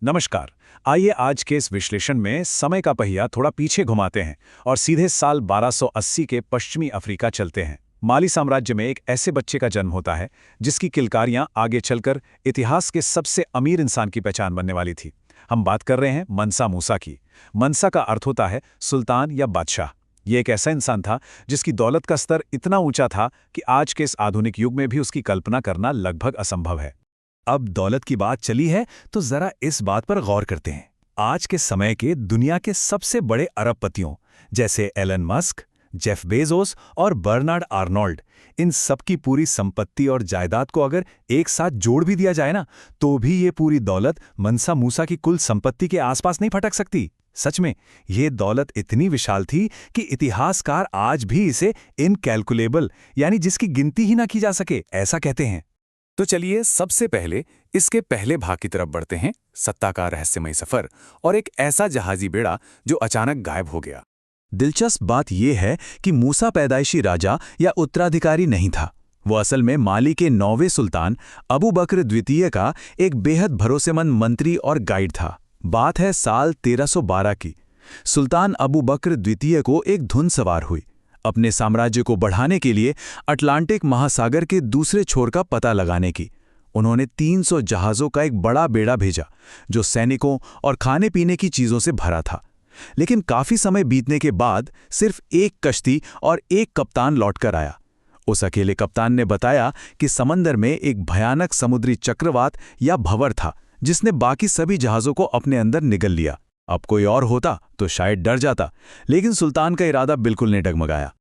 नमस्कार। आइए आज के इस विश्लेषण में समय का पहिया थोड़ा पीछे घुमाते हैं और सीधे साल 1280 के पश्चिमी अफ्रीका चलते हैं। माली साम्राज्य में एक ऐसे बच्चे का जन्म होता है जिसकी किलकारियां आगे चलकर इतिहास के सबसे अमीर इंसान की पहचान बनने वाली थी। हम बात कर रहे हैं मनसा मूसा की। मनसा का अर्थ होता है सुल्तान या बादशाह। ये एक ऐसा इंसान था जिसकी दौलत का स्तर इतना ऊंचा था कि आज के इस आधुनिक युग में भी उसकी कल्पना करना लगभग असंभव है। अब दौलत की बात चली है तो जरा इस बात पर गौर करते हैं। आज के समय के दुनिया के सबसे बड़े अरबपतियों जैसे एलन मस्क, जेफ बेजोस और बर्नार्ड आर्नोल्ड, इन सब की पूरी संपत्ति और जायदाद को अगर एक साथ जोड़ भी दिया जाए ना, तो भी ये पूरी दौलत मनसा मूसा की कुल संपत्ति के आसपास नहीं फटक सकती। सच में ये दौलत इतनी विशाल थी कि इतिहासकार आज भी इसे इनकैलकुलेबल, यानी जिसकी गिनती ही ना की जा सके, ऐसा कहते हैं। तो चलिए सबसे पहले इसके पहले भाग की तरफ बढ़ते हैं, सत्ता का रहस्यमय सफर और एक ऐसा जहाजी बेड़ा जो अचानक गायब हो गया। दिलचस्प बात यह है कि मूसा पैदाइशी राजा या उत्तराधिकारी नहीं था। वो असल में माली के 9वें सुल्तान अबू बकर द्वितीय का एक बेहद भरोसेमंद मंत्री और गाइड था। बात है साल 1312 की। सुल्तान अबू बकर द्वितीय को एक धुन सवार हुई। अपने साम्राज्य को बढ़ाने के लिए अटलांटिक महासागर के दूसरे छोर का पता लगाने की उन्होंने 300 जहाज़ों का एक बड़ा बेड़ा भेजा जो सैनिकों और खाने पीने की चीज़ों से भरा था। लेकिन काफ़ी समय बीतने के बाद सिर्फ एक कश्ती और एक कप्तान लौटकर आया। उस अकेले कप्तान ने बताया कि समंदर में एक भयानक समुद्री चक्रवात या भंवर था जिसने बाकी सभी जहाज़ों को अपने अंदर निगल लिया। अब कोई और होता तो शायद डर जाता, लेकिन सुल्तान का इरादा बिल्कुल नहीं डगमगाया।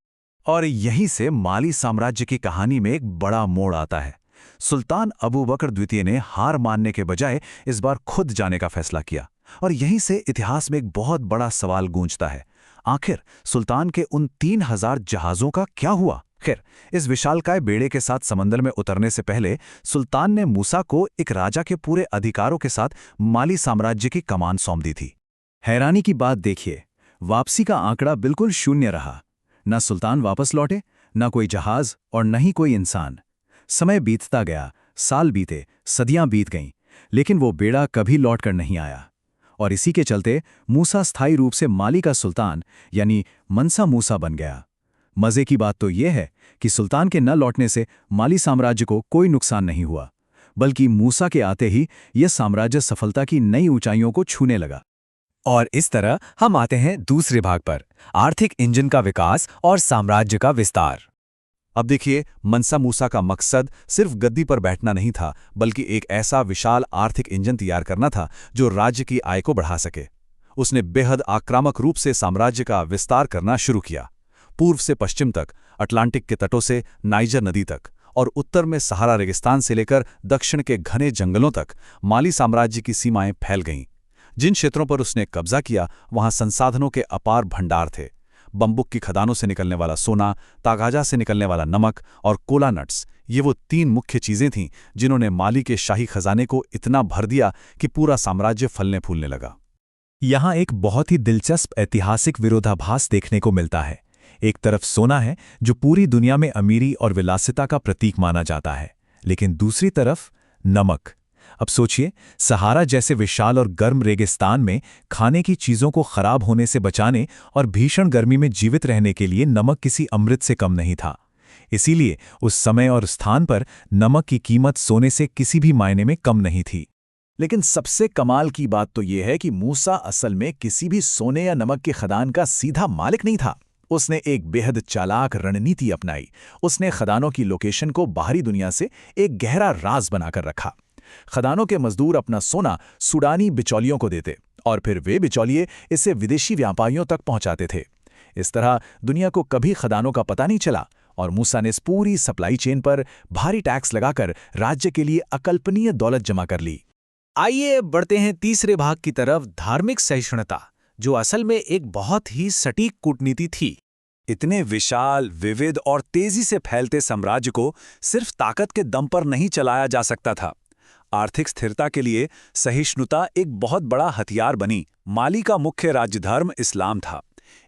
और यहीं से माली साम्राज्य की कहानी में एक बड़ा मोड़ आता है। सुल्तान अबू बकर द्वितीय ने हार मानने के बजाय इस बार खुद जाने का फैसला किया, और यहीं से इतिहास में एक बहुत बड़ा सवाल गूंजता है। आखिर सुल्तान के उन 3000 जहाज़ों का क्या हुआ? खैर, इस विशालकाय बेड़े के साथ समंदर में उतरने से पहले सुल्तान ने मूसा को एक राजा के पूरे अधिकारों के साथ माली साम्राज्य की कमान सौंप दी थी। हैरानी की बात देखिए, वापसी का आंकड़ा बिल्कुल शून्य रहा। न सुल्तान वापस लौटे, न कोई जहाज और न ही कोई इंसान। समय बीतता गया, साल बीते, सदियां बीत गईं, लेकिन वो बेड़ा कभी लौटकर नहीं आया। और इसी के चलते मूसा स्थायी रूप से माली का सुल्तान यानी मनसा मूसा बन गया। मजे की बात तो यह है कि सुल्तान के न लौटने से माली साम्राज्य को कोई नुकसान नहीं हुआ, बल्कि मूसा के आते ही यह साम्राज्य सफलता की नई ऊंचाइयों को छूने लगा। और इस तरह हम आते हैं दूसरे भाग पर, आर्थिक इंजन का विकास और साम्राज्य का विस्तार। अब देखिए, मनसा मूसा का मकसद सिर्फ गद्दी पर बैठना नहीं था, बल्कि एक ऐसा विशाल आर्थिक इंजन तैयार करना था जो राज्य की आय को बढ़ा सके। उसने बेहद आक्रामक रूप से साम्राज्य का विस्तार करना शुरू किया। पूर्व से पश्चिम तक, अटलांटिक के तटों से नाइजर नदी तक, और उत्तर में सहारा रेगिस्तान से लेकर दक्षिण के घने जंगलों तक माली साम्राज्य की सीमाएं फैल गईं। जिन क्षेत्रों पर उसने कब्जा किया, वहां संसाधनों के अपार भंडार थे। बम्बुक की खदानों से निकलने वाला सोना, तागाजा से निकलने वाला नमक और कोला नट्स, ये वो 3 मुख्य चीजें थीं जिन्होंने माली के शाही खजाने को इतना भर दिया कि पूरा साम्राज्य फलने फूलने लगा। यहां एक बहुत ही दिलचस्प ऐतिहासिक विरोधाभास देखने को मिलता है। एक तरफ सोना है जो पूरी दुनिया में अमीरी और विलासिता का प्रतीक माना जाता है, लेकिन दूसरी तरफ नमक। अब सोचिए, सहारा जैसे विशाल और गर्म रेगिस्तान में खाने की चीजों को खराब होने से बचाने और भीषण गर्मी में जीवित रहने के लिए नमक किसी अमृत से कम नहीं था। इसीलिए उस समय और स्थान पर नमक की कीमत सोने से किसी भी मायने में कम नहीं थी। लेकिन सबसे कमाल की बात तो यह है कि मूसा असल में किसी भी सोने या नमक के खदान का सीधा मालिक नहीं था। उसने एक बेहद चालाक रणनीति अपनाई। उसने खदानों की लोकेशन को बाहरी दुनिया से एक गहरा राज बनाकर रखा। खदानों के मजदूर अपना सोना सूडानी बिचौलियों को देते और फिर वे बिचौलिए इसे विदेशी व्यापारियों तक पहुंचाते थे। इस तरह दुनिया को कभी खदानों का पता नहीं चला और मूसा ने इस पूरी सप्लाई चेन पर भारी टैक्स लगाकर राज्य के लिए अकल्पनीय दौलत जमा कर ली। आइए बढ़ते हैं तीसरे भाग की तरफ, धार्मिक सहिष्णुता, जो असल में एक बहुत ही सटीक कूटनीति थी। इतने विशाल, विविध और तेजी से फैलते साम्राज्य को सिर्फ ताकत के दम पर नहीं चलाया जा सकता था। आर्थिक स्थिरता के लिए सहिष्णुता एक बहुत बड़ा हथियार बनी। माली का मुख्य राज्य धर्म इस्लाम था।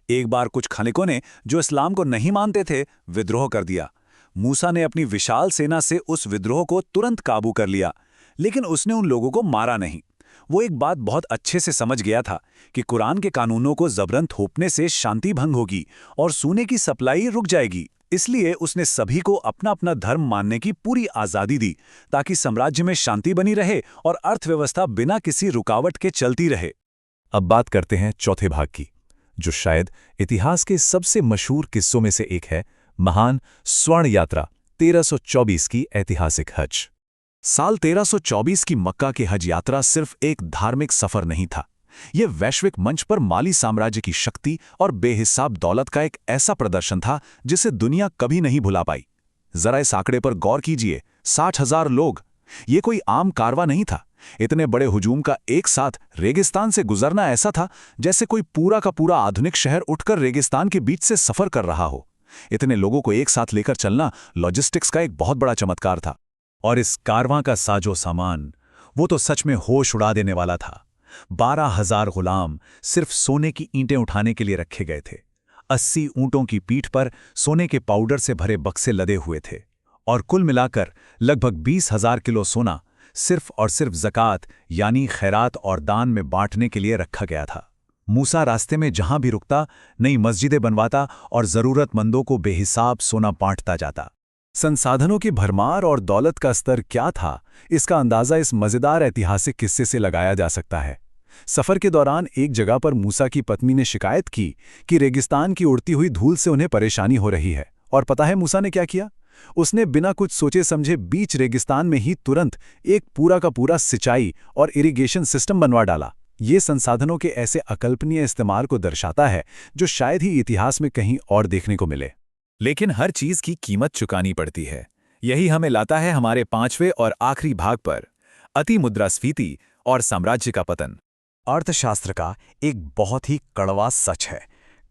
एक बार कुछ खलीकों ने, जो इस्लाम को नहीं मानते थे, विद्रोह कर दिया। मूसा ने अपनी विशाल सेना से उस विद्रोह को तुरंत काबू कर लिया, लेकिन उसने उन लोगों को मारा नहीं। वो एक बात बहुत अच्छे से समझ गया था कि कुरान के कानूनों को जबरन थोपने से शांति भंग होगी और सोने की सप्लाई रुक जाएगी। इसलिए उसने सभी को अपना अपना धर्म मानने की पूरी आज़ादी दी ताकि साम्राज्य में शांति बनी रहे और अर्थव्यवस्था बिना किसी रुकावट के चलती रहे। अब बात करते हैं चौथे भाग की, जो शायद इतिहास के सबसे मशहूर किस्सों में से एक है, महान स्वर्ण यात्रा 1324 की ऐतिहासिक हज। साल 1324 की मक्का की हज यात्रा सिर्फ एक धार्मिक सफर नहीं था। यह वैश्विक मंच पर माली साम्राज्य की शक्ति और बेहिसाब दौलत का एक ऐसा प्रदर्शन था जिसे दुनिया कभी नहीं भुला पाई। जरा इस आंकड़े पर गौर कीजिए, 60,000 लोग। ये कोई आम कारवां नहीं था। इतने बड़े हुजूम का एक साथ रेगिस्तान से गुजरना ऐसा था जैसे कोई पूरा का पूरा आधुनिक शहर उठकर रेगिस्तान के बीच से सफर कर रहा हो। इतने लोगों को एक साथ लेकर चलना लॉजिस्टिक्स का एक बहुत बड़ा चमत्कार था। और इस कारवां का साजो सामान, वो तो सच में होश उड़ा देने वाला था। 12,000 गुलाम सिर्फ सोने की ईंटें उठाने के लिए रखे गए थे। 80 ऊंटों की पीठ पर सोने के पाउडर से भरे बक्से लदे हुए थे और कुल मिलाकर लगभग 20,000 किलो सोना सिर्फ और सिर्फ ज़कात यानी खैरात और दान में बांटने के लिए रखा गया था। मूसा रास्ते में जहां भी रुकता नई मस्जिदें बनवाता और ज़रूरतमंदों को बेहिसाब सोना बांटता जाता। संसाधनों की भरमार और दौलत का स्तर क्या था, इसका अंदाज़ा इस मज़ेदार ऐतिहासिक किस्से से लगाया जा सकता है। सफ़र के दौरान एक जगह पर मूसा की पत्नी ने शिकायत की कि रेगिस्तान की उड़ती हुई धूल से उन्हें परेशानी हो रही है। और पता है मूसा ने क्या किया? उसने बिना कुछ सोचे समझे बीच रेगिस्तान में ही तुरंत एक पूरा का पूरा सिंचाई और इरिगेशन सिस्टम बनवा डाला। ये संसाधनों के ऐसे अकल्पनीय इस्तेमाल को दर्शाता है जो शायद ही इतिहास में कहीं और देखने को मिले। लेकिन हर चीज की कीमत चुकानी पड़ती है। यही हमें लाता है हमारे 5वें और आखिरी भाग पर, अति मुद्रास्फीति और साम्राज्य का पतन। अर्थशास्त्र का एक बहुत ही कड़वा सच है।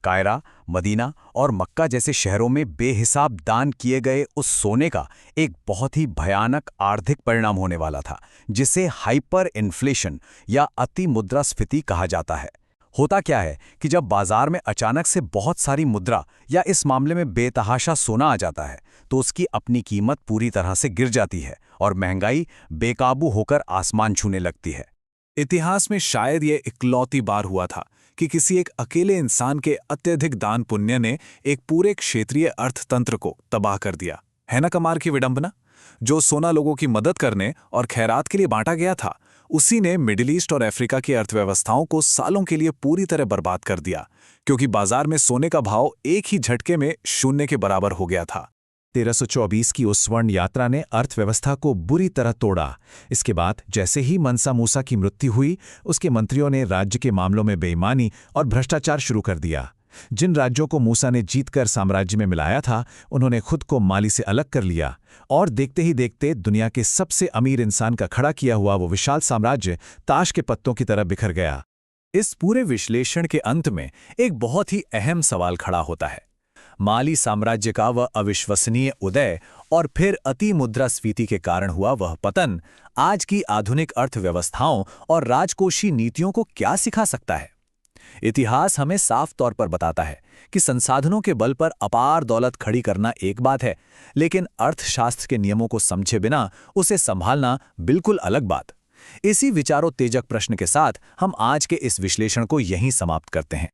कायरा, मदीना और मक्का जैसे शहरों में बेहिसाब दान किए गए उस सोने का एक बहुत ही भयानक आर्थिक परिणाम होने वाला था, जिसे हाइपर इन्फ्लेशन या अति मुद्रास्फीति कहा जाता है। होता क्या है कि जब बाजार में अचानक से बहुत सारी मुद्रा या इस मामले में बेतहाशा सोना आ जाता है तो उसकी अपनी कीमत पूरी तरह से गिर जाती है और महंगाई बेकाबू होकर आसमान छूने लगती है। इतिहास में शायद ये इकलौती बार हुआ था कि किसी एक अकेले इंसान के अत्यधिक दान पुण्य ने एक पूरे क्षेत्रीय अर्थतंत्र को तबाह कर दिया। है ना कमाल की विडंबना? जो सोना लोगों की मदद करने और खैरात के लिए बांटा गया था, उसी ने मिडिल ईस्ट और अफ्रीका की अर्थव्यवस्थाओं को सालों के लिए पूरी तरह बर्बाद कर दिया, क्योंकि बाजार में सोने का भाव एक ही झटके में शून्य के बराबर हो गया था। 1324 की उस स्वर्ण यात्रा ने अर्थव्यवस्था को बुरी तरह तोड़ा। इसके बाद जैसे ही मनसा मूसा की मृत्यु हुई, उसके मंत्रियों ने राज्य के मामलों में बेईमानी और भ्रष्टाचार शुरू कर दिया। जिन राज्यों को मूसा ने जीतकर साम्राज्य में मिलाया था, उन्होंने खुद को माली से अलग कर लिया और देखते ही देखते दुनिया के सबसे अमीर इंसान का खड़ा किया हुआ वो विशाल साम्राज्य ताश के पत्तों की तरह बिखर गया। इस पूरे विश्लेषण के अंत में एक बहुत ही अहम सवाल खड़ा होता है। माली साम्राज्य का वह अविश्वसनीय उदय और फिर अति मुद्रास्फीति के कारण हुआ वह पतन आज की आधुनिक अर्थव्यवस्थाओं और राजकोषीय नीतियों को क्या सिखा सकता है? इतिहास हमें साफ तौर पर बताता है कि संसाधनों के बल पर अपार दौलत खड़ी करना एक बात है, लेकिन अर्थशास्त्र के नियमों को समझे बिना उसे संभालना बिल्कुल अलग बात। इसी विचारोत्तेजक प्रश्न के साथ हम आज के इस विश्लेषण को यहीं समाप्त करते हैं।